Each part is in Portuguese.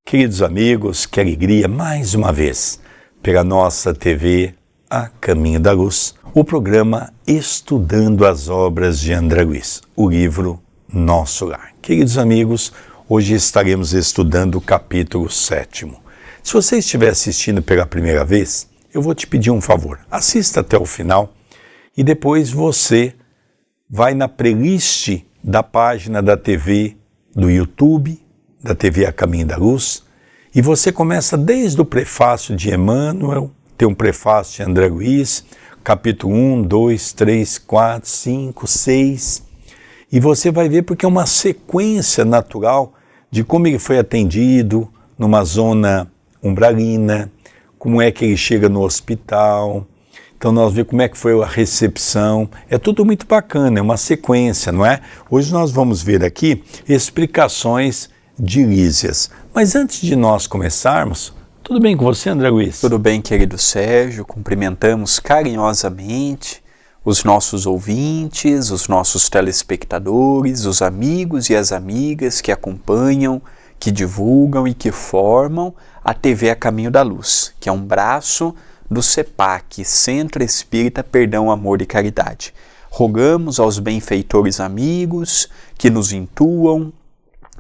Queridos amigos, que alegria mais uma vez pela nossa TV A Caminho da Luz, o programa Estudando as Obras de André Luiz, o livro Nosso Lar. Queridos amigos, hoje estaremos estudando o capítulo 7º. Se você estiver assistindo pela primeira vez, eu vou te pedir um favor, assista até o final e depois você vai na playlist da página da TV do YouTube, da TV A Caminho da Luz, e você começa desde o prefácio de Emmanuel, tem um prefácio de André Luiz, capítulo 1, 2, 3, 4, 5, 6, e você vai ver porque é uma sequência natural de como ele foi atendido numa zona umbralina, como é que ele chega no hospital. Então nós vemos como é que foi a recepção, é tudo muito bacana, é uma sequência, não é? Hoje nós vamos ver aqui explicações de Lísias. Mas antes de nós começarmos, tudo bem com você, André Luiz? Tudo bem, querido Sérgio, cumprimentamos carinhosamente os nossos ouvintes, os nossos telespectadores, os amigos e as amigas que acompanham, que divulgam e que formam a TV A Caminho da Luz, que é um braço do CEPAC, Centro Espírita Perdão, Amor e Caridade. Rogamos aos benfeitores amigos que nos intuam,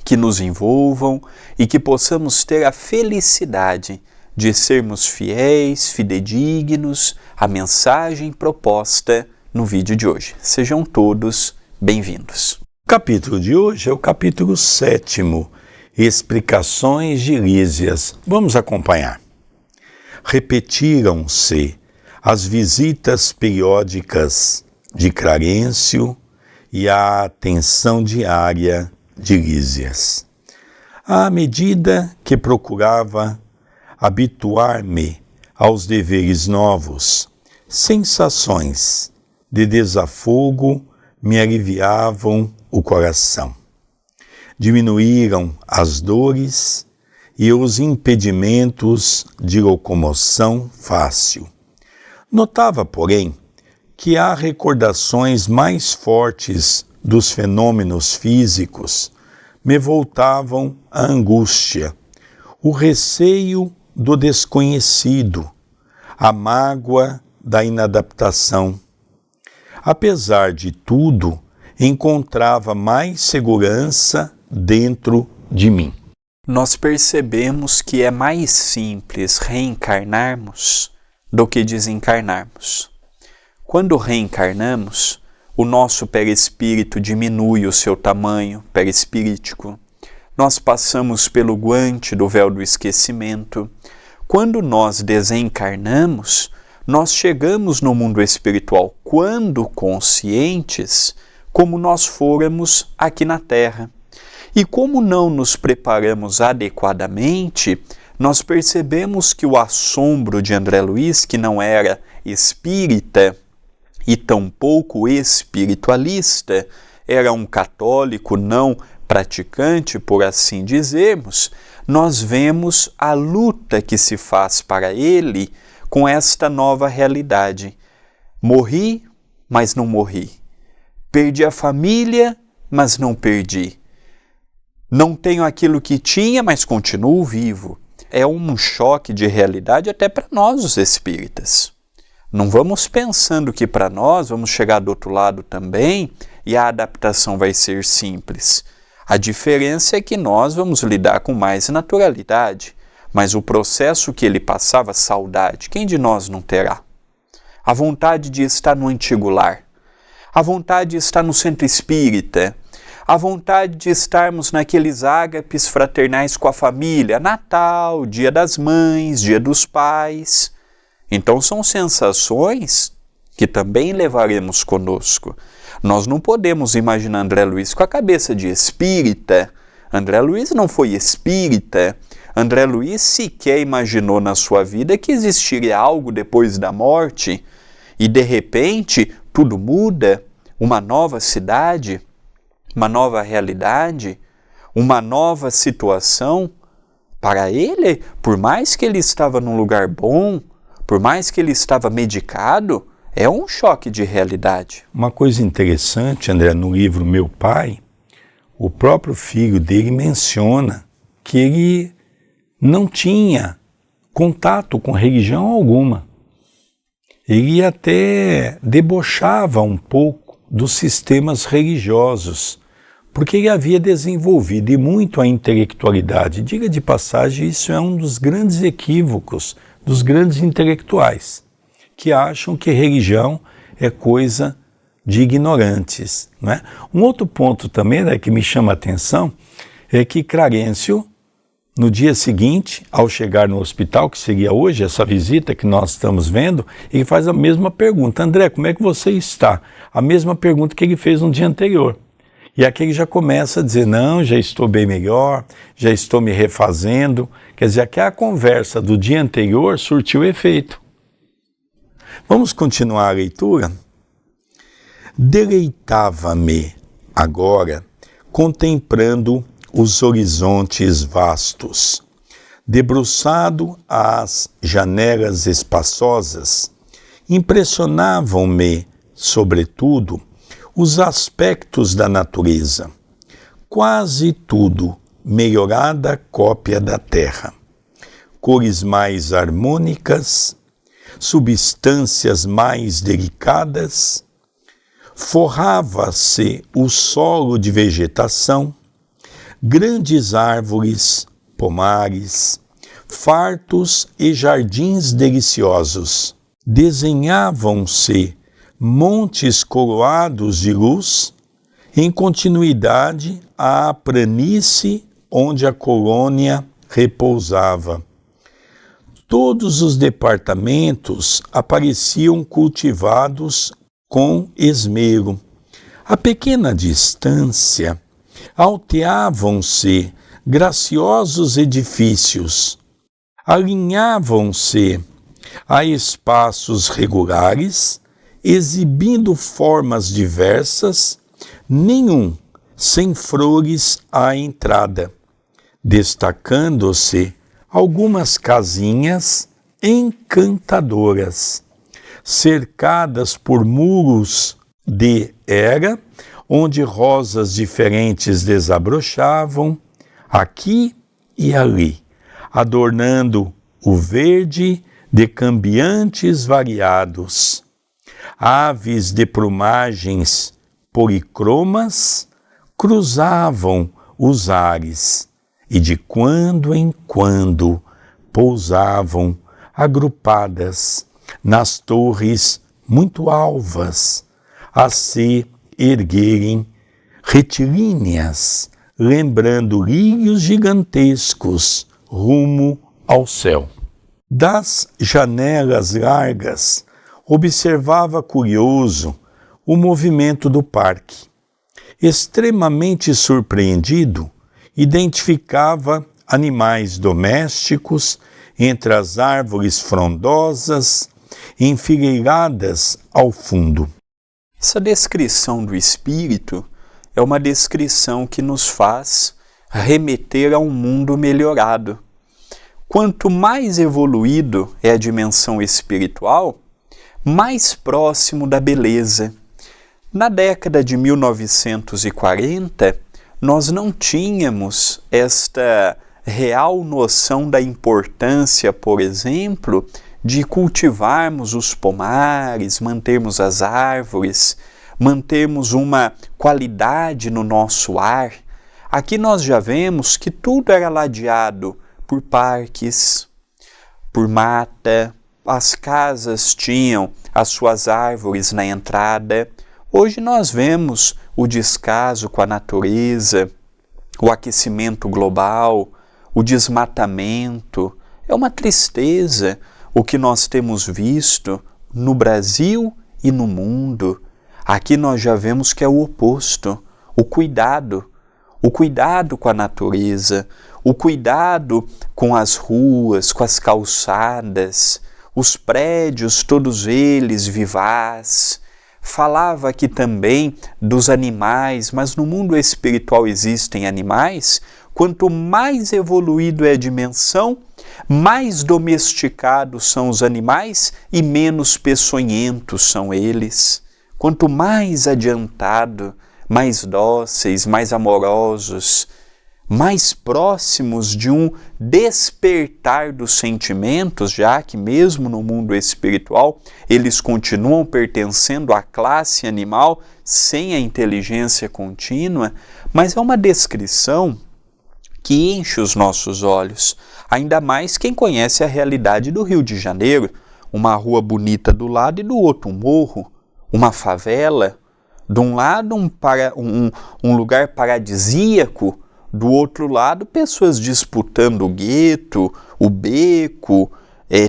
que nos envolvam e que possamos ter a felicidade de sermos fiéis, fidedignos à mensagem proposta no vídeo de hoje. Sejam todos bem-vindos. O capítulo de hoje é o capítulo 7º, Explicações de Lísias. Vamos acompanhar. Repetiram-se as visitas periódicas de Clarencio e a atenção diária de Lísias. À medida que procurava habituar-me aos deveres novos, sensações de desafogo me aliviavam o coração. Diminuíram as dores e os impedimentos de locomoção fácil. Notava, porém, que há recordações mais fortes dos fenômenos físicos me voltavam à angústia, o receio do desconhecido, a mágoa da inadaptação. Apesar de tudo, encontrava mais segurança dentro de mim. Nós percebemos que é mais simples reencarnarmos do que desencarnarmos. Quando reencarnamos, o nosso perispírito diminui o seu tamanho perispirítico. Nós passamos pelo guante do véu do esquecimento. Quando nós desencarnamos, nós chegamos no mundo espiritual quando conscientes, como nós fôramos aqui na Terra. E como não nos preparamos adequadamente, nós percebemos que o assombro de André Luiz, que não era espírita e tampouco espiritualista, era um católico não praticante, por assim dizermos, nós vemos a luta que se faz para ele com esta nova realidade. Morri, mas não morri. Perdi a família, mas não perdi. Não tenho aquilo que tinha, mas continuo vivo. É um choque de realidade até para nós, os espíritas. Não vamos pensando que para nós vamos chegar do outro lado também e a adaptação vai ser simples. A diferença é que nós vamos lidar com mais naturalidade, mas o processo que ele passava, saudade, quem de nós não terá? A vontade de estar no antigo lar, a vontade de estar no centro espírita, a vontade de estarmos naqueles ágapes fraternais com a família, Natal, Dia das Mães, Dia dos Pais. Então são sensações que também levaremos conosco. Nós não podemos imaginar André Luiz com a cabeça de espírita. André Luiz não foi espírita. André Luiz sequer imaginou na sua vida que existiria algo depois da morte e de repente tudo muda, uma nova cidade, uma nova realidade, uma nova situação. Para ele, por mais que ele estava num lugar bom, por mais que ele estava medicado, é um choque de realidade. Uma coisa interessante, André, no livro Meu Pai, o próprio filho dele menciona que ele não tinha contato com religião alguma. Ele até debochava um pouco dos sistemas religiosos, porque ele havia desenvolvido e muito a intelectualidade. Diga de passagem, isso é um dos grandes equívocos dos grandes intelectuais, que acham que religião é coisa de ignorantes, não é? Um outro ponto também, né, que me chama a atenção é que Clarencio, no dia seguinte, ao chegar no hospital, que seria hoje essa visita que nós estamos vendo, ele faz a mesma pergunta: André, como é que você está? A mesma pergunta que ele fez no dia anterior. E aqui ele já começa a dizer: não, já estou bem melhor, já estou me refazendo. Quer dizer, aqui a conversa do dia anterior surtiu efeito. Vamos continuar a leitura? Deleitava-me agora contemplando os horizontes vastos. Debruçado às janelas espaçosas, impressionavam-me, sobretudo, os aspectos da natureza, quase tudo melhorada cópia da terra. Cores mais harmônicas, substâncias mais delicadas, forrava-se o solo de vegetação, grandes árvores, pomares, fartos e jardins deliciosos. Desenhavam-se montes coroados de luz, em continuidade à planície onde a colônia repousava. Todos os departamentos apareciam cultivados com esmero. A pequena distância, alteavam-se graciosos edifícios, alinhavam-se a espaços regulares, exibindo formas diversas, nenhum sem flores à entrada, destacando-se algumas casinhas encantadoras, cercadas por muros de era, onde rosas diferentes desabrochavam, aqui e ali, adornando o verde de cambiantes variados. Aves de plumagens policromas cruzavam os ares e de quando em quando pousavam agrupadas nas torres muito alvas, a se erguerem retilíneas, lembrando lírios gigantescos rumo ao céu. Das janelas largas, observava curioso o movimento do parque. Extremamente surpreendido, identificava animais domésticos entre as árvores frondosas, enfileiradas ao fundo. Essa descrição do espírito é uma descrição que nos faz remeter a um mundo melhorado. Quanto mais evoluído é a dimensão espiritual, mais próximo da beleza. Na década de 1940, nós não tínhamos esta real noção da importância, por exemplo, de cultivarmos os pomares, mantermos as árvores, mantermos uma qualidade no nosso ar. Aqui nós já vemos que tudo era ladeado por parques, por mata, as casas tinham as suas árvores na entrada. Hoje nós vemos o descaso com a natureza, o aquecimento global, o desmatamento. É uma tristeza o que nós temos visto no Brasil e no mundo. Aqui nós já vemos que é o oposto, o cuidado com a natureza, o cuidado com as ruas, com as calçadas, os prédios, todos eles vivaz. Falava aqui também dos animais, mas no mundo espiritual existem animais. Quanto mais evoluído é a dimensão, mais domesticados são os animais e menos peçonhentos são eles. Quanto mais adiantado, mais dóceis, mais amorosos, mais próximos de um despertar dos sentimentos, já que mesmo no mundo espiritual eles continuam pertencendo à classe animal sem a inteligência contínua, mas é uma descrição que enche os nossos olhos, ainda mais quem conhece a realidade do Rio de Janeiro, uma rua bonita do lado e do outro um morro, uma favela, de um lado um lugar paradisíaco, do outro lado pessoas disputando o gueto, o beco,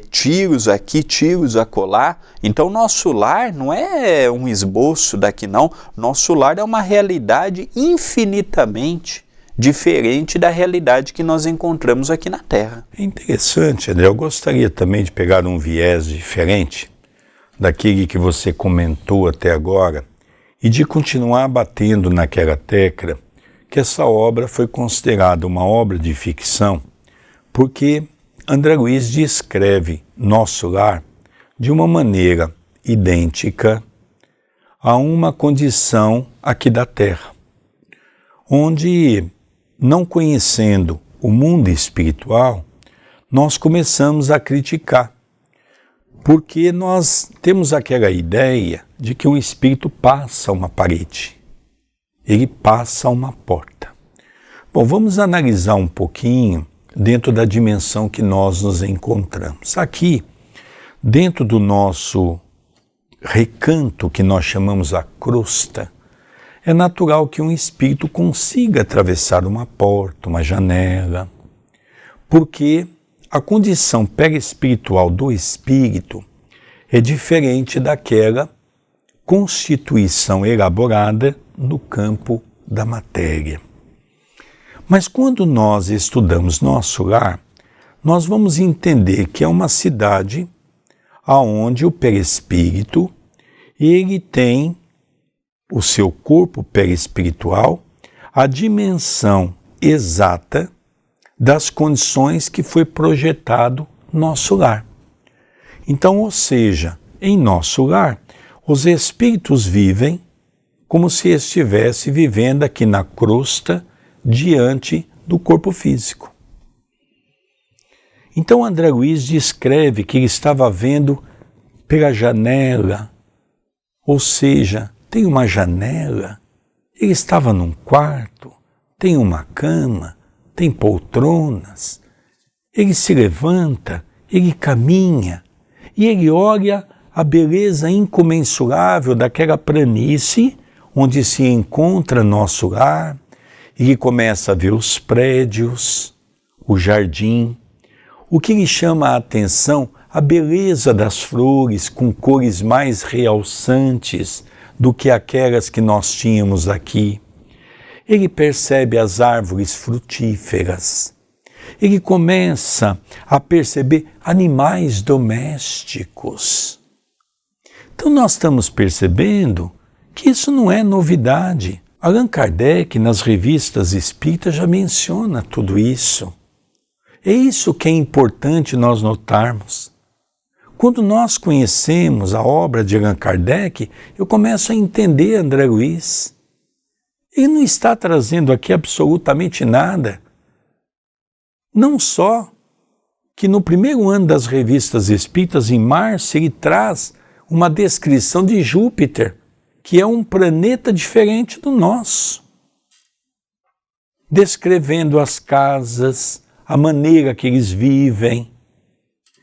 tiros aqui, tiros acolá. Então nosso lar não é um esboço daqui não, nosso lar é uma realidade infinitamente diferente da realidade que nós encontramos aqui na Terra. É interessante, André. Eu gostaria também de pegar um viés diferente daquele que você comentou até agora e de continuar batendo naquela tecla que essa obra foi considerada uma obra de ficção porque André Luiz descreve nosso lar de uma maneira idêntica a uma condição aqui da Terra, onde, não conhecendo o mundo espiritual, nós começamos a criticar, porque nós temos aquela ideia de que o espírito passa uma parede, ele passa uma porta. Bom, vamos analisar um pouquinho dentro da dimensão que nós nos encontramos. Aqui, dentro do nosso recanto, que nós chamamos a crosta, é natural que um espírito consiga atravessar uma porta, uma janela, porque a condição perispiritual do espírito é diferente daquela constituição elaborada no campo da matéria. Mas quando nós estudamos nosso lar, nós vamos entender que é uma cidade onde o perispírito ele tem o seu corpo perispiritual, a dimensão exata das condições que foi projetado nosso lar. Então, ou seja, em nosso lar, os espíritos vivem como se estivesse vivendo aqui na crosta diante do corpo físico. Então André Luiz descreve que ele estava vendo pela janela, ou seja, tem uma janela, ele estava num quarto, tem uma cama, tem poltronas, ele se levanta, ele caminha e ele olha a beleza incomensurável daquela planície onde se encontra nosso lar, ele começa a ver os prédios, o jardim, o que lhe chama a atenção, a beleza das flores com cores mais realçantes do que aquelas que nós tínhamos aqui. Ele percebe as árvores frutíferas. Ele começa a perceber animais domésticos. Então nós estamos percebendo que isso não é novidade. Allan Kardec, nas revistas espíritas, já menciona tudo isso. É isso que é importante nós notarmos. Quando nós conhecemos a obra de Allan Kardec, eu começo a entender André Luiz. Ele não está trazendo aqui absolutamente nada. Não só que no primeiro ano das revistas espíritas, em março, ele traz uma descrição de Júpiter, que é um planeta diferente do nosso, descrevendo as casas, a maneira que eles vivem.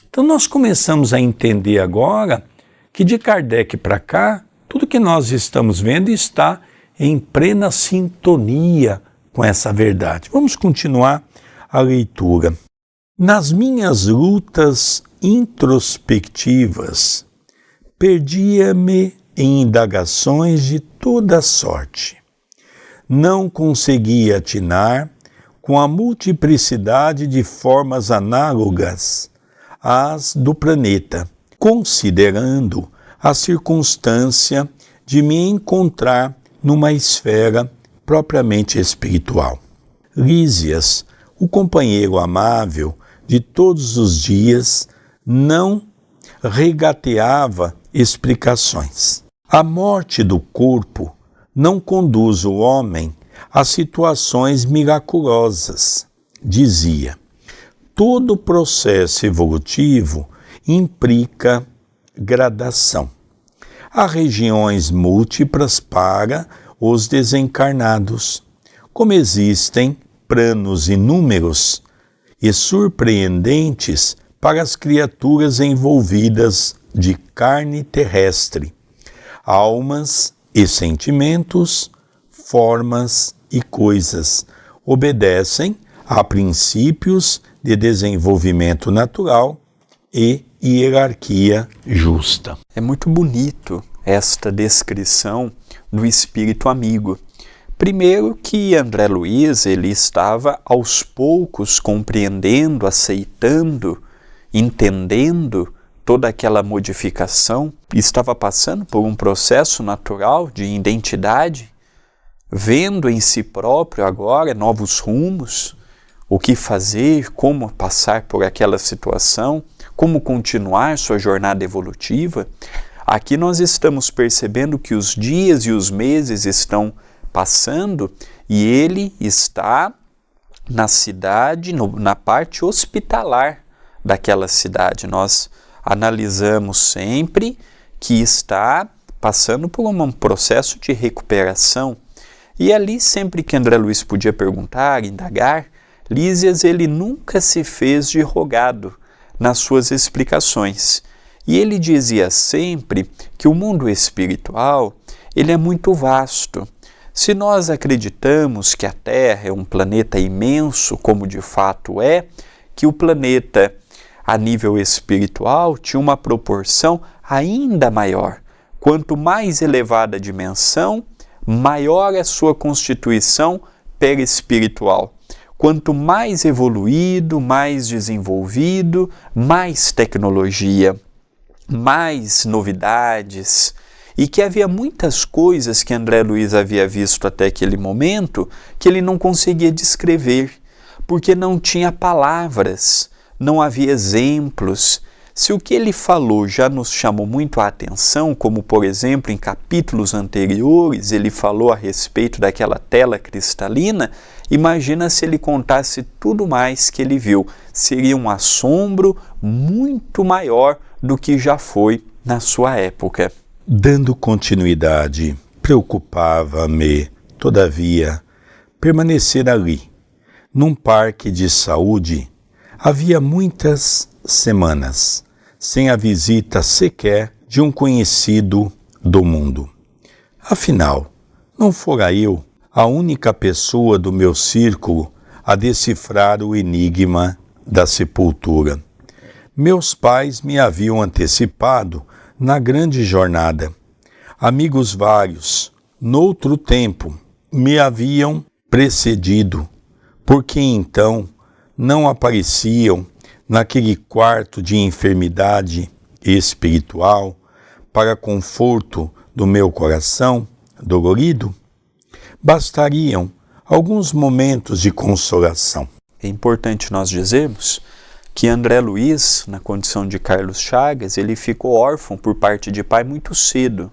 Então nós começamos a entender agora que de Kardec para cá, tudo que nós estamos vendo está em plena sintonia com essa verdade. Vamos continuar a leitura. Nas minhas lutas introspectivas, perdia-me em indagações de toda sorte. Não conseguia atinar com a multiplicidade de formas análogas às do planeta, considerando a circunstância de me encontrar numa esfera propriamente espiritual. Lísias, o companheiro amável de todos os dias, não regateava explicações. A morte do corpo não conduz o homem as situações miraculosas. Dizia: todo processo evolutivo implica gradação. Há regiões múltiplas para os desencarnados, como existem planos inúmeros e surpreendentes para as criaturas envolvidas de carne terrestre, almas e sentimentos, formas e coisas, obedecem a princípios de desenvolvimento natural e hierarquia justa. É muito bonito esta descrição do espírito amigo. Primeiro que André Luiz ele estava aos poucos compreendendo, aceitando, entendendo toda aquela modificação, estava passando por um processo natural de identidade, vendo em si próprio agora novos rumos, o que fazer, como passar por aquela situação, como continuar sua jornada evolutiva. Aqui nós estamos percebendo que os dias e os meses estão passando e ele está na cidade, na parte hospitalar daquela cidade. Nós analisamos sempre que está passando por um processo de recuperação. E ali, sempre que André Luiz podia perguntar, indagar, Lísias ele nunca se fez de rogado nas suas explicações. E ele dizia sempre que o mundo espiritual ele é muito vasto. Se nós acreditamos que a Terra é um planeta imenso, como de fato é, que o planeta a nível espiritual tinha uma proporção ainda maior. Quanto mais elevada a dimensão, maior a sua constituição perispiritual. Quanto mais evoluído, mais desenvolvido, mais tecnologia, mais novidades, e que havia muitas coisas que André Luiz havia visto até aquele momento que ele não conseguia descrever, porque não tinha palavras, não havia exemplos. Se o que ele falou já nos chamou muito a atenção, como por exemplo em capítulos anteriores ele falou a respeito daquela tela cristalina, imagina se ele contasse tudo mais que ele viu. Seria um assombro muito maior do que já foi na sua época. Dando continuidade, preocupava-me, todavia, permanecer ali, num parque de saúde, havia muitas semanas, sem a visita sequer de um conhecido do mundo. Afinal, não fora eu a única pessoa do meu círculo a decifrar o enigma da sepultura. Meus pais me haviam antecipado na grande jornada. Amigos vários, noutro tempo, me haviam precedido, porque então não apareciam naquele quarto de enfermidade espiritual para conforto do meu coração dolorido? Bastariam alguns momentos de consolação. É importante nós dizermos que André Luiz, na condição de Carlos Chagas, ele ficou órfão por parte de pai muito cedo.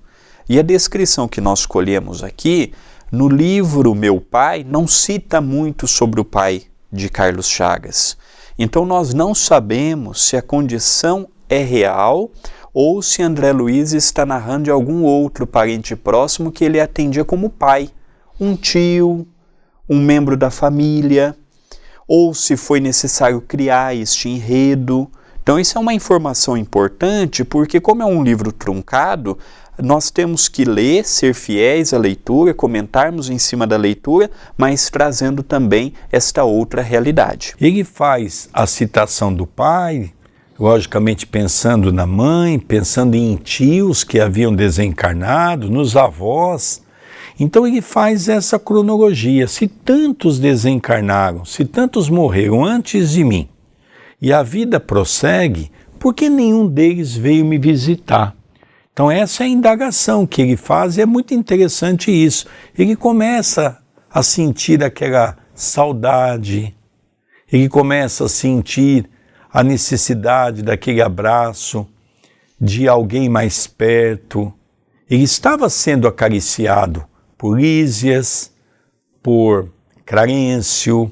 E a descrição que nós colhemos aqui, no livro Meu Pai, não cita muito sobre o pai de Carlos Chagas. Então nós não sabemos se a condição é real ou se André Luiz está narrando de algum outro parente próximo que ele atendia como pai, um tio, um membro da família, ou se foi necessário criar este enredo. Então isso é uma informação importante, porque como é um livro truncado, nós temos que ler, ser fiéis à leitura, comentarmos em cima da leitura, mas trazendo também esta outra realidade. Ele faz a citação do pai, logicamente pensando na mãe, pensando em tios que haviam desencarnado, nos avós. Então ele faz essa cronologia. Se tantos desencarnaram, se tantos morreram antes de mim, e a vida prossegue, por que nenhum deles veio me visitar? Então essa é a indagação que ele faz e é muito interessante isso. Ele começa a sentir aquela saudade, ele começa a sentir a necessidade daquele abraço, de alguém mais perto. Ele estava sendo acariciado por Lísias, por Clarencio,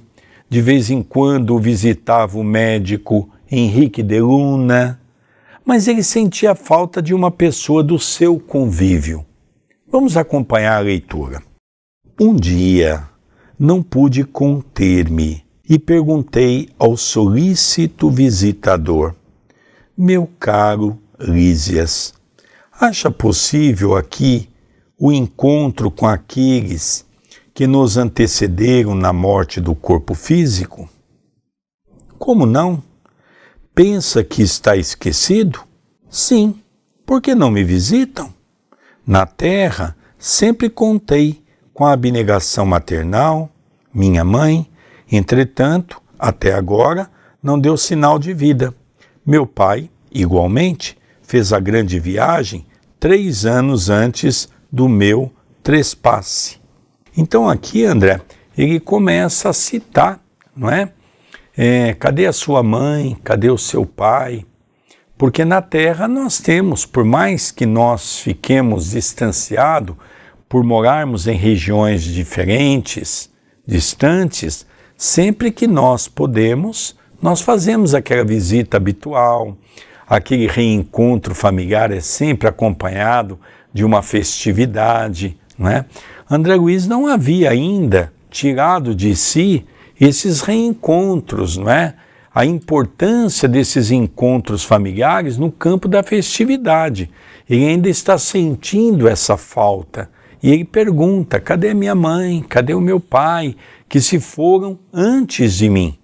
de vez em quando visitava o médico Henrique de Luna, mas ele sentia falta de uma pessoa do seu convívio. Vamos acompanhar a leitura. Um dia não pude conter-me e perguntei ao solícito visitador: meu caro Lísias, acha possível aqui o encontro com aqueles que nos antecederam na morte do corpo físico? Como não? Pensa que está esquecido? Sim, por que não me visitam? Na terra, sempre contei com a abnegação maternal, minha mãe, entretanto, até agora, não deu sinal de vida. Meu pai, igualmente, fez a grande viagem 3 anos antes do meu trespasse. Então aqui, André, ele começa a citar, não é? Cadê a sua mãe? Cadê o seu pai? Porque na Terra nós temos, por mais que nós fiquemos distanciados, por morarmos em regiões diferentes, distantes, sempre que nós podemos, nós fazemos aquela visita habitual, aquele reencontro familiar é sempre acompanhado de uma festividade, não é? André Luiz não havia ainda tirado de si esses reencontros, não é? A importância desses encontros familiares no campo da festividade. Ele ainda está sentindo essa falta. E ele pergunta: cadê a minha mãe? Cadê o meu pai? Que se foram antes de mim.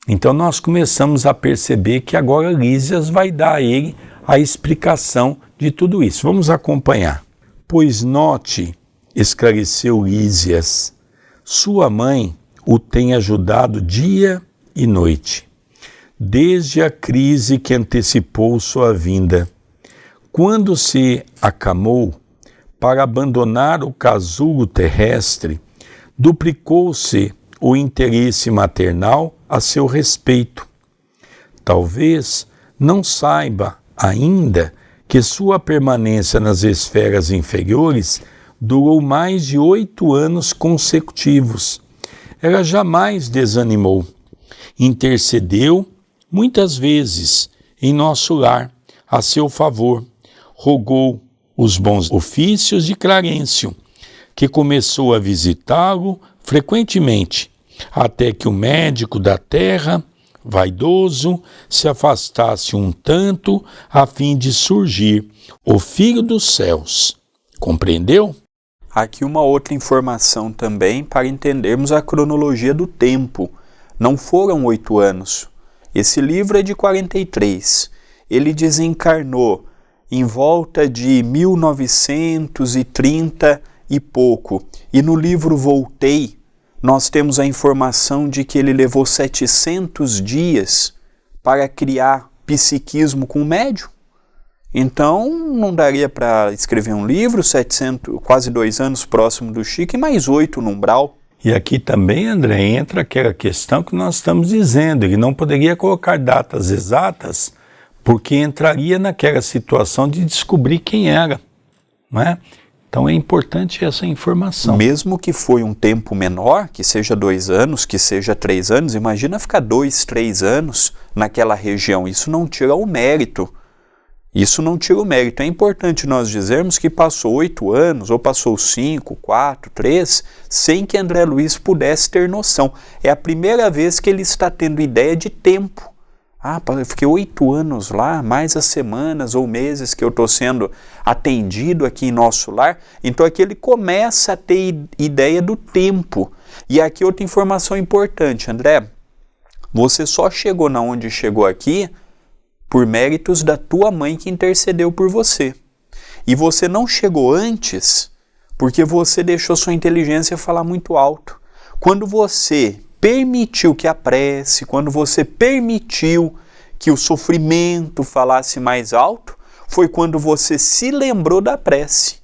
Então nós começamos a perceber que agora Lísias vai dar a ele a explicação de tudo isso. Vamos acompanhar. Pois note, esclareceu Lísias, sua mãe o tem ajudado dia e noite, desde a crise que antecipou sua vinda. Quando se acamou para abandonar o casulo terrestre, duplicou-se o interesse maternal a seu respeito. Talvez não saiba ainda que sua permanência nas esferas inferiores durou mais de 8 anos consecutivos. Ela jamais desanimou. Intercedeu muitas vezes em nosso lar a seu favor. Rogou os bons ofícios de Clarencio, que começou a visitá-lo frequentemente, até que o médico da terra, vaidoso, se afastasse um tanto a fim de surgir o Filho dos Céus. Compreendeu? Aqui uma outra informação também para entendermos a cronologia do tempo. Não foram 8 anos. Esse livro é de 43. Ele desencarnou em volta de 1930 e pouco. E no livro Voltei, nós temos a informação de que ele levou 700 dias para criar psiquismo com o médium. Então, não daria para escrever um livro, 700, quase 2 anos próximo do Chico, e mais 8 no umbral. E aqui também, André, entra aquela questão que nós estamos dizendo. Ele não poderia colocar datas exatas, porque entraria naquela situação de descobrir quem era, não é? Então é importante essa informação. Mesmo que foi um tempo menor, que seja 2 anos, que seja 3 anos, imagina ficar 2, 3 anos naquela região. Isso não tira o mérito. Isso não tira o mérito. É importante nós dizermos que passou 8 anos, ou passou 5, 4, 3, sem que André Luiz pudesse ter noção. É a primeira vez que ele está tendo ideia de tempo. Eu fiquei 8 anos lá, mais as semanas ou meses que eu estou sendo atendido aqui em nosso lar. Então aqui ele começa a ter ideia do tempo. E aqui outra informação importante, André. Você só chegou na onde chegou aqui por méritos da tua mãe que intercedeu por você. E você não chegou antes porque você deixou sua inteligência falar muito alto. Quando você permitiu que a prece, quando você permitiu que o sofrimento falasse mais alto, foi quando você se lembrou da prece.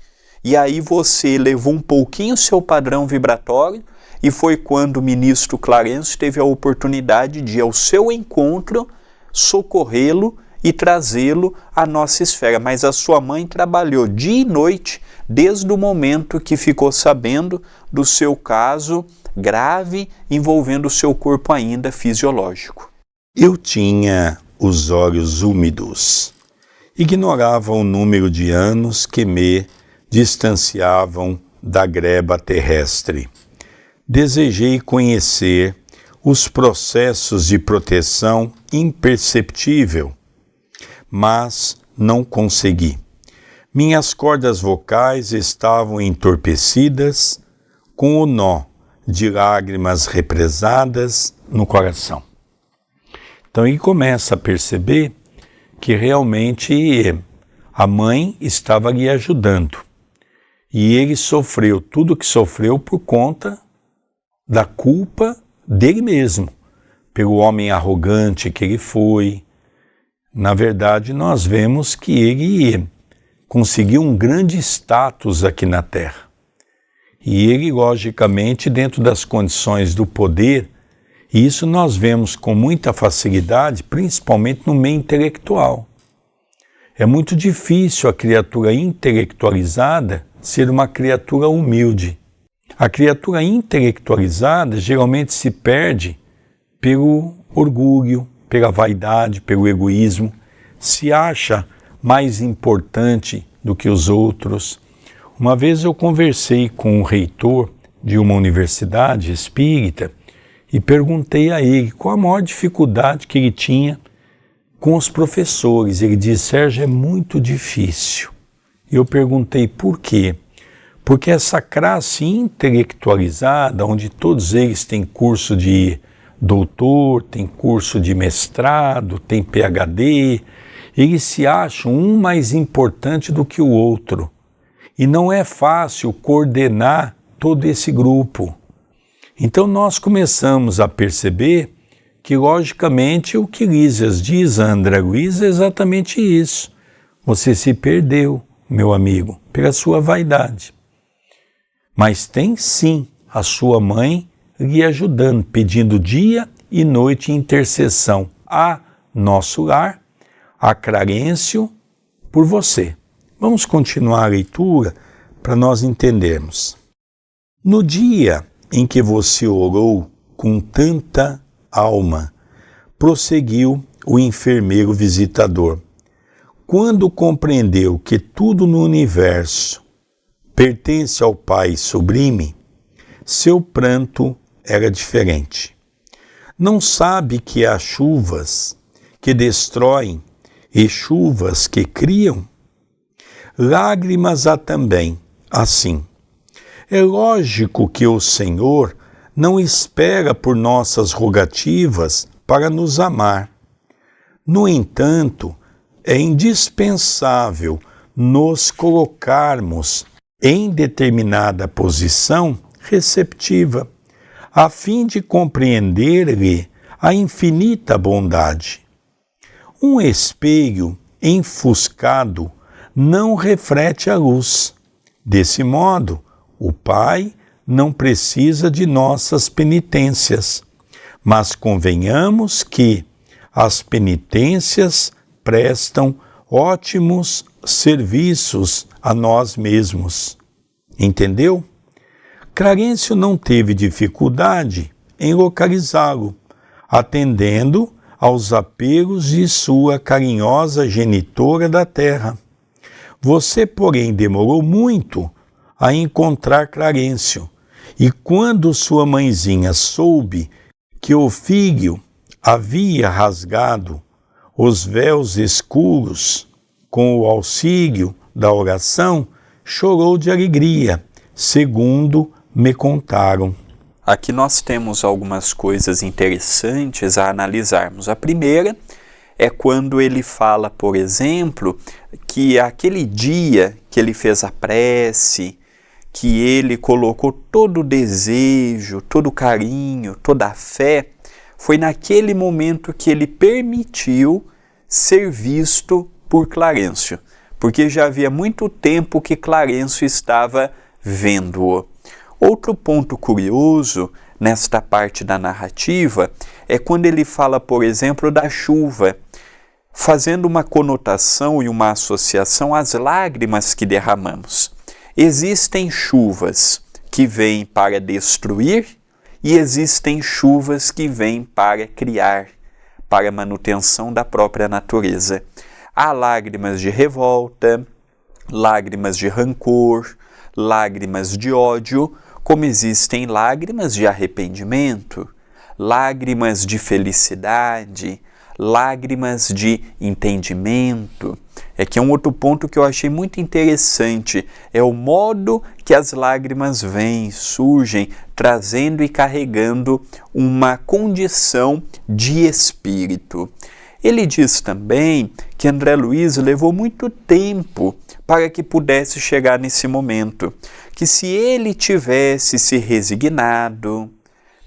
E aí você elevou um pouquinho o seu padrão vibratório, e foi quando o ministro Clarencio teve a oportunidade de ir ao seu encontro, socorrê-lo e trazê-lo à nossa esfera. Mas a sua mãe trabalhou dia e noite desde o momento que ficou sabendo do seu caso grave envolvendo o seu corpo ainda fisiológico. Eu tinha os olhos úmidos. Ignorava o número de anos que me distanciavam da greba terrestre. Desejei conhecer os processos de proteção imperceptível, mas não consegui. Minhas cordas vocais estavam entorpecidas com o nó de lágrimas represadas no coração. Então ele começa a perceber que realmente a mãe estava lhe ajudando. E ele sofreu tudo o que sofreu por conta da culpa dele mesmo, pelo homem arrogante que ele foi. Na verdade, nós vemos que ele conseguiu um grande status aqui na Terra. E ele, logicamente, dentro das condições do poder, e isso nós vemos com muita facilidade, principalmente no meio intelectual. É muito difícil a criatura intelectualizada ser uma criatura humilde. A criatura intelectualizada geralmente se perde pelo orgulho, pela vaidade, pelo egoísmo, se acha mais importante do que os outros. Uma vez eu conversei com um reitor de uma universidade espírita e perguntei a ele qual a maior dificuldade que ele tinha com os professores. Ele disse: Sérgio, é muito difícil. E eu perguntei por quê? Porque essa classe intelectualizada, onde todos eles têm curso de doutor, tem curso de mestrado, tem PhD, eles se acham um mais importante do que o outro. E não é fácil coordenar todo esse grupo. Então nós começamos a perceber que, logicamente, o que Lísias diz a André Luiz é exatamente isso. Você se perdeu, meu amigo, pela sua vaidade. Mas tem sim a sua mãe lhe ajudando, pedindo dia e noite intercessão a nosso lar, a Clarencio, por você. Vamos continuar a leitura para nós entendermos. No dia em que você orou com tanta alma, prosseguiu o enfermeiro visitador, quando compreendeu que tudo no universo pertence ao Pai sublime, seu pranto era diferente. Não sabe que há chuvas que destroem e chuvas que criam? Lágrimas há também, assim. É lógico que o Senhor não espera por nossas rogativas para nos amar. No entanto, é indispensável nos colocarmos em determinada posição receptiva, a fim de compreender-lhe a infinita bondade. Um espelho enfuscado não reflete a luz. Desse modo, o Pai não precisa de nossas penitências, mas convenhamos que as penitências prestam ótimos serviços a nós mesmos. Entendeu? Clarencio não teve dificuldade em localizá-lo, atendendo aos apelos de sua carinhosa genitora da terra. Você, porém, demorou muito a encontrar Clarencio, e quando sua mãezinha soube que o filho havia rasgado os véus escuros com o auxílio da oração, chorou de alegria, segundo me contaram. Aqui nós temos algumas coisas interessantes a analisarmos. A primeira é quando ele fala, por exemplo, que aquele dia que ele fez a prece, que ele colocou todo o desejo, todo o carinho, toda a fé, foi naquele momento que ele permitiu ser visto por Clarencio, porque já havia muito tempo que Clarencio estava vendo-o. Outro ponto curioso nesta parte da narrativa é quando ele fala, por exemplo, da chuva. fazendo uma conotação e uma associação às lágrimas que derramamos. Existem chuvas que vêm para destruir e existem chuvas que vêm para criar, para a manutenção da própria natureza. Há lágrimas de revolta, lágrimas de rancor, lágrimas de ódio, como existem lágrimas de arrependimento, lágrimas de felicidade, lágrimas de entendimento. É que é um outro ponto que eu achei muito interessante, é o modo que as lágrimas vêm, surgem, trazendo e carregando uma condição de espírito. Ele diz também que André Luiz levou muito tempo para que pudesse chegar nesse momento, que se ele tivesse se resignado,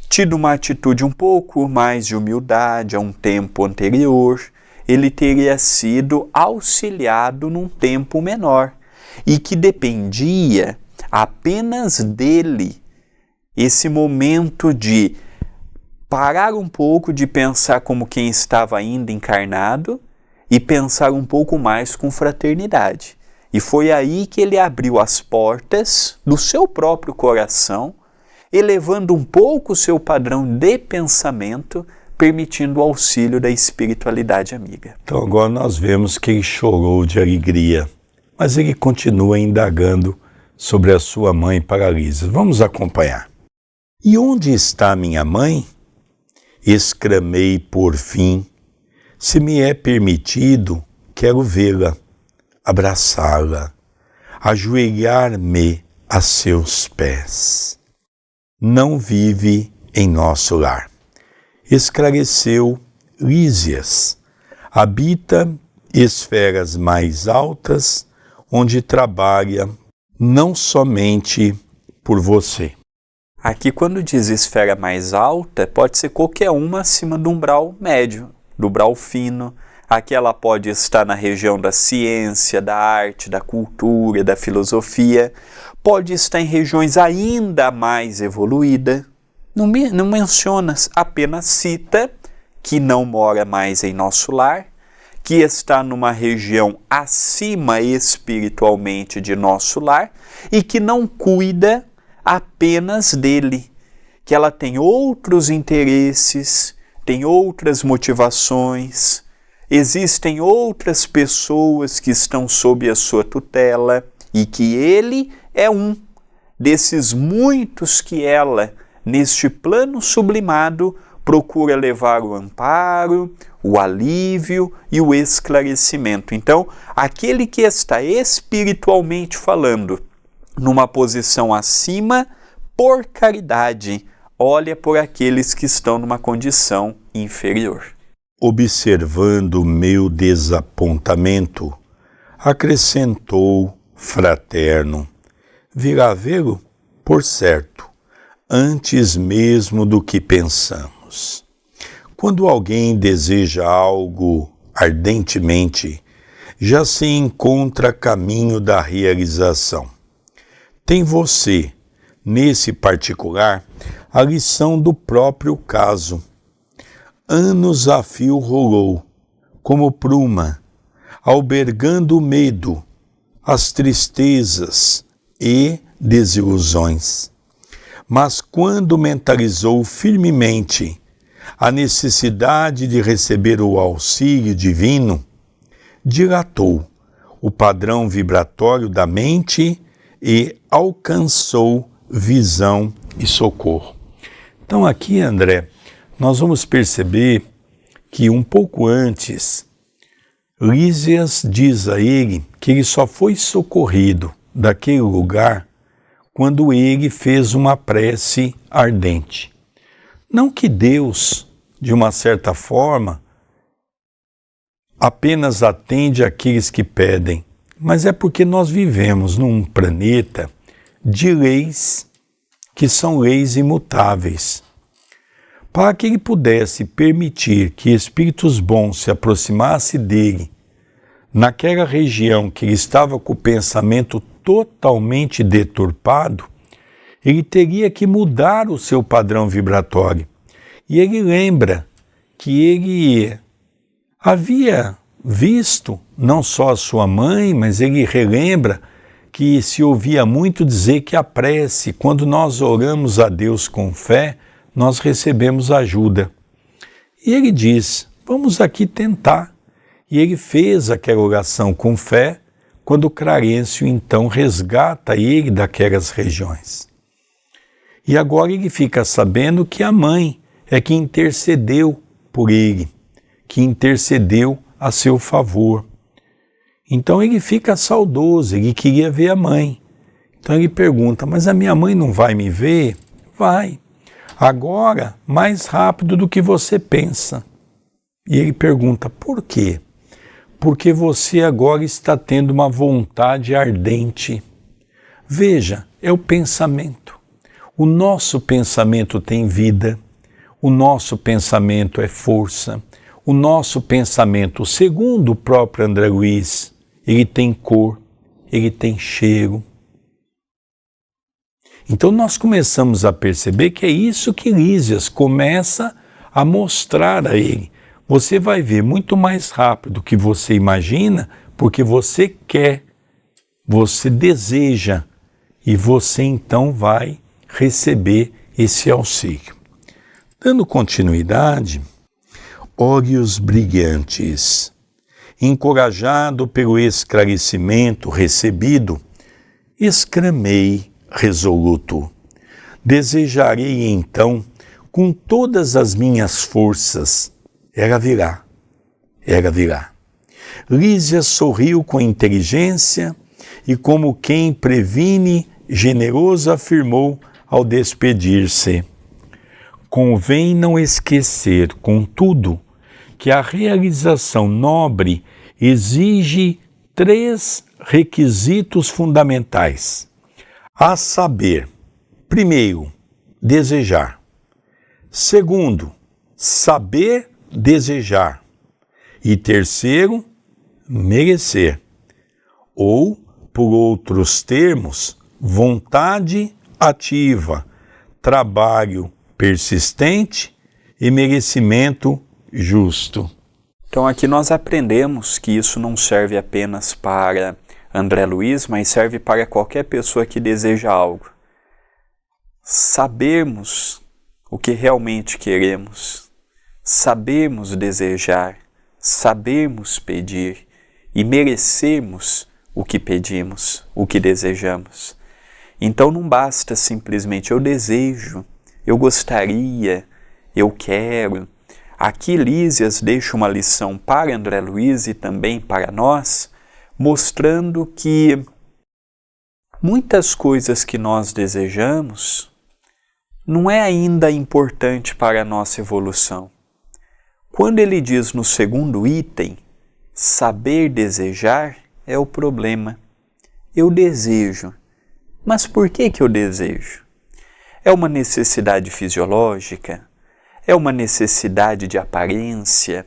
tido uma atitude um pouco mais de humildade a um tempo anterior, ele teria sido auxiliado num tempo menor e que dependia apenas dele esse momento de parar um pouco de pensar como quem estava ainda encarnado e pensar um pouco mais com fraternidade. E foi aí que ele abriu as portas do seu próprio coração, elevando um pouco o seu padrão de pensamento, permitindo o auxílio da espiritualidade amiga. Então agora nós vemos que ele chorou de alegria, mas ele continua indagando sobre a sua mãe paralisa. Vamos acompanhar. E onde está minha mãe? Exclamei por fim. Se me é permitido, quero vê-la, abraçá-la, ajoelhar-me a seus pés. Não vive em nosso lar. Esclareceu Lísias. Habita esferas mais altas, onde trabalha não somente por você. Aqui, quando diz esfera mais alta, pode ser qualquer uma acima do umbral médio, do umbral fino. Aqui ela pode estar na região da ciência, da arte, da cultura, da filosofia. Pode estar em regiões ainda mais evoluídas. Não menciona, apenas cita que não mora mais em nosso lar, que está numa região acima espiritualmente de nosso lar e que não cuida apenas dele, que ela tem outros interesses, tem outras motivações, existem outras pessoas que estão sob a sua tutela e que ele é um desses muitos que ela, neste plano sublimado, procura levar o amparo, o alívio e o esclarecimento. Então, aquele que está espiritualmente falando numa posição acima, por caridade, olha por aqueles que estão numa condição inferior. Observando meu desapontamento, acrescentou fraterno: virá vê-lo, por certo, antes mesmo do que pensamos. Quando alguém deseja algo ardentemente, já se encontra a caminho da realização. Tem você, nesse particular, a lição do próprio caso. Anos a fio rolou, como pruma, albergando o medo, as tristezas e desilusões. Mas quando mentalizou firmemente a necessidade de receber o auxílio divino, dilatou o padrão vibratório da mente e alcançou visão e socorro. Então aqui, André, nós vamos perceber que um pouco antes, Lísias diz a ele que ele só foi socorrido daquele lugar quando ele fez uma prece ardente. Não que Deus, de uma certa forma, apenas atende àqueles que pedem, mas é porque nós vivemos num planeta de leis que são leis imutáveis. Para que ele pudesse permitir que espíritos bons se aproximassem dele, naquela região que ele estava com o pensamento totalmente deturpado, ele teria que mudar o seu padrão vibratório. E ele lembra que ele havia visto não só a sua mãe, mas ele relembra que se ouvia muito dizer que a prece, quando nós oramos a Deus com fé, nós recebemos ajuda. E ele diz, vamos aqui tentar. E ele fez aquela oração com fé, quando Clarencio então resgata ele daquelas regiões. E agora ele fica sabendo que a mãe é que intercedeu por ele, que intercedeu a seu favor. Então ele fica saudoso, ele queria ver a mãe. Então ele pergunta, mas a minha mãe não vai me ver? Vai. Agora, mais rápido do que você pensa. E ele pergunta, por quê? Porque você agora está tendo uma vontade ardente. Veja, é o pensamento. O nosso pensamento tem vida, o nosso pensamento é força, o nosso pensamento, segundo o próprio André Luiz, ele tem cor, ele tem cheiro. Então nós começamos a perceber que é isso que Lísias começa a mostrar a ele. Você vai ver muito mais rápido do que você imagina, porque você quer, você deseja, e você então vai receber esse auxílio. Dando continuidade, óleos brilhantes. Encorajado pelo esclarecimento recebido, exclamei resoluto. Desejarei então, com todas as minhas forças, ela virá, ela virá. Lísias sorriu com inteligência e, como quem previne, generoso afirmou ao despedir-se. Convém não esquecer, contudo, que a realização nobre exige 3 requisitos fundamentais, a saber, primeiro, desejar. Segundo, saber desejar. E terceiro, merecer. Ou, por outros termos, vontade ativa, trabalho persistente e merecimento justo. Então aqui nós aprendemos que isso não serve apenas para André Luiz, mas serve para qualquer pessoa que deseja algo. Sabermos o que realmente queremos, sabermos desejar, sabermos pedir e merecermos o que pedimos, o que desejamos. Então não basta simplesmente eu desejo, eu gostaria, eu quero. Aqui Lísias deixa uma lição para André Luiz e também para nós, mostrando que muitas coisas que nós desejamos não é ainda importante para a nossa evolução. Quando ele diz no segundo item, saber desejar é o problema. Eu desejo. Mas por que eu desejo? É uma necessidade fisiológica? É uma necessidade de aparência?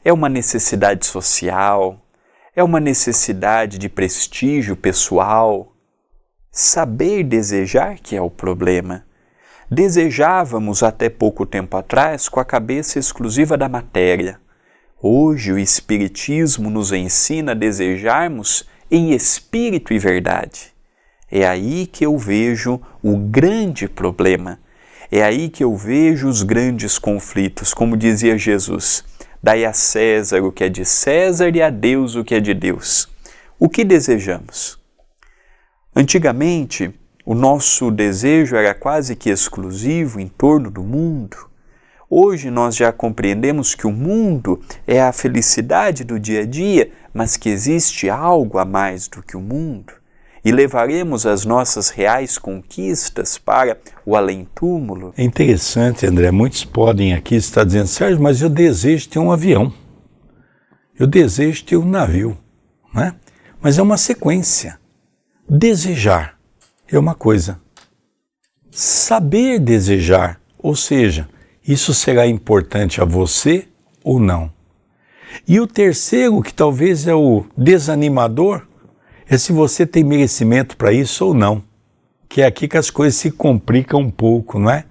É uma necessidade social? É uma necessidade de prestígio pessoal? Saber desejar que é o problema. Desejávamos até pouco tempo atrás com a cabeça exclusiva da matéria. Hoje o Espiritismo nos ensina a desejarmos em espírito e verdade. É aí que eu vejo o grande problema. É aí que eu vejo os grandes conflitos, como dizia Jesus. Dai a César o que é de César e a Deus o que é de Deus. O que desejamos? Antigamente, o nosso desejo era quase que exclusivo em torno do mundo. Hoje nós já compreendemos que o mundo é a felicidade do dia a dia, mas que existe algo a mais do que o mundo. E levaremos as nossas reais conquistas para o além-túmulo. É interessante, André, muitos podem aqui estar dizendo, Sérgio, mas eu desejo ter um avião, eu desejo ter um navio, né? Mas é uma sequência. Desejar é uma coisa. Saber desejar, ou seja, isso será importante a você ou não. E o terceiro, que talvez é o desanimador, é se você tem merecimento para isso ou não, que é aqui que as coisas se complicam um pouco, não é?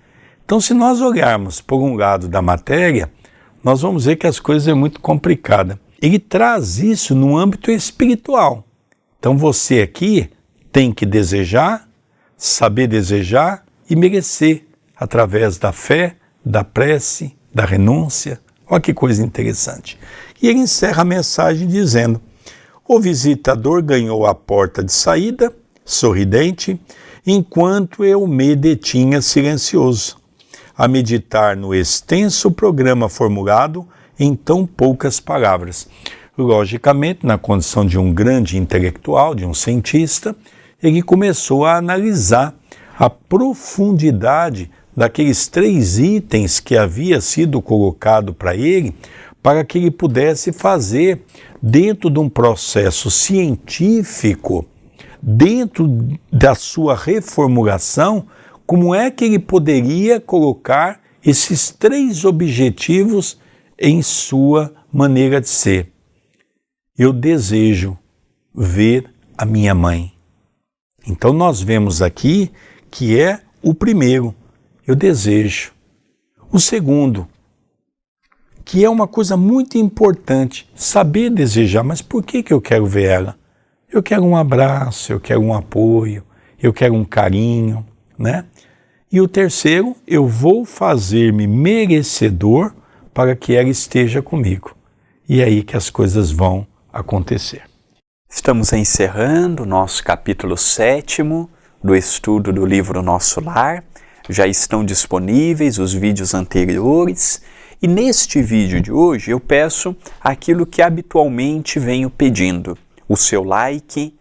Então, se nós olharmos por um lado da matéria, nós vamos ver que as coisas é muito complicada. ele traz isso no âmbito espiritual. Então você aqui tem que desejar, saber desejar e merecer, através da fé, da prece, da renúncia. Olha que coisa interessante. E ele encerra a mensagem dizendo: o visitador ganhou a porta de saída, sorridente, enquanto eu me detinha silencioso, a meditar no extenso programa formulado em tão poucas palavras. Logicamente, na condição de um grande intelectual, de um cientista, ele começou a analisar a profundidade daqueles 3 itens que havia sido colocado para ele, para que ele pudesse fazer, dentro de um processo científico, dentro da sua reformulação, como é que ele poderia colocar esses 3 objetivos em sua maneira de ser. Eu desejo ver a minha mãe. Então nós vemos aqui que é o primeiro, eu desejo. O segundo, que é uma coisa muito importante, saber desejar. Mas por que eu quero ver ela? Eu quero um abraço, eu quero um apoio, eu quero um carinho, né? E o terceiro, eu vou fazer-me merecedor para que ela esteja comigo. E é aí que as coisas vão acontecer. Estamos encerrando o nosso capítulo 7º do estudo do livro Nosso Lar. Já estão disponíveis os vídeos anteriores. E neste vídeo de hoje eu peço aquilo que habitualmente venho pedindo: o seu like,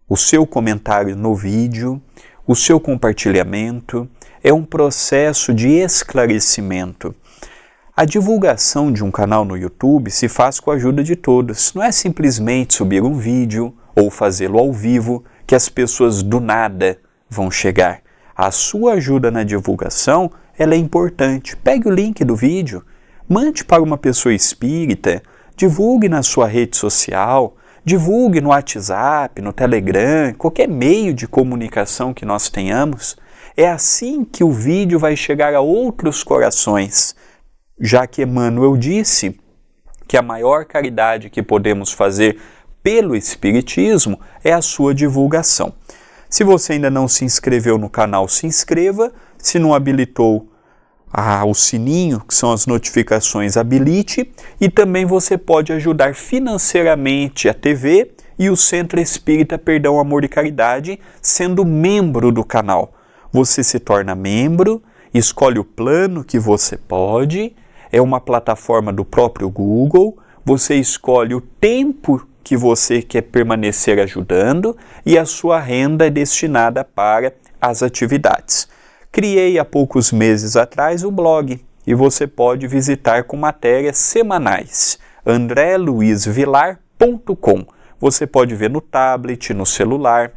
o seu comentário no vídeo, o seu compartilhamento. É um processo de esclarecimento. A divulgação de um canal no YouTube se faz com a ajuda de todos. Não é simplesmente subir um vídeo ou fazê-lo ao vivo que as pessoas do nada vão chegar. A sua ajuda na divulgação, ela é importante. Pegue o link do vídeo, mande para uma pessoa espírita, divulgue na sua rede social, divulgue no WhatsApp, no Telegram, qualquer meio de comunicação que nós tenhamos. É assim que o vídeo vai chegar a outros corações, já que Emmanuel disse que a maior caridade que podemos fazer pelo Espiritismo é a sua divulgação. Se você ainda não se inscreveu no canal, se inscreva. Se não habilitou o sininho, que são as notificações, habilite. E também você pode ajudar financeiramente a TV e o Centro Espírita Perdão, Amor e Caridade, sendo membro do canal. Você se torna membro, escolhe o plano que você pode, é uma plataforma do próprio Google, você escolhe o tempo que você quer permanecer ajudando e a sua renda é destinada para as atividades. Criei há poucos meses atrás o blog e você pode visitar com matérias semanais, andreluizvilar.com. Você pode ver no tablet, no celular,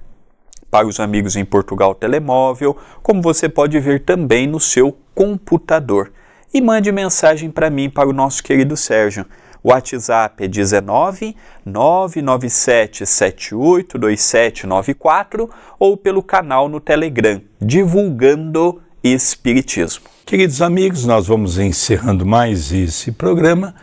para os amigos em Portugal, telemóvel, como você pode ver também no seu computador. E mande mensagem para mim, para o nosso querido Sérgio. O WhatsApp é 19 997 78 2794 ou pelo canal no Telegram, Divulgando Espiritismo. Queridos amigos, nós vamos encerrando mais esse programa,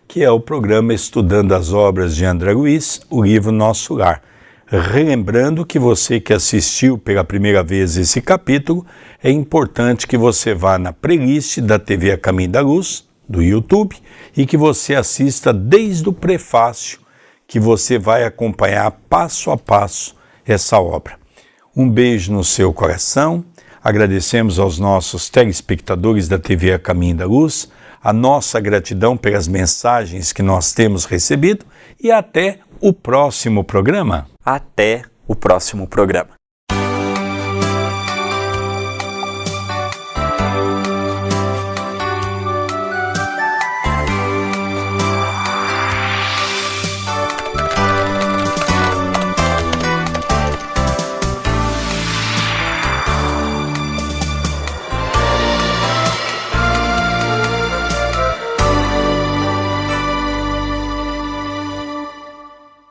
que é o programa Estudando as Obras de André Luiz, o livro Nosso Lar. Relembrando que você que assistiu pela primeira vez esse capítulo, é importante que você vá na playlist da TV A Caminho da Luz, do YouTube, e que você assista desde o prefácio, que você vai acompanhar passo a passo essa obra. Um beijo no seu coração, agradecemos aos nossos telespectadores da TV A Caminho da Luz, a nossa gratidão pelas mensagens que nós temos recebido e até o próximo programa. Até o próximo programa.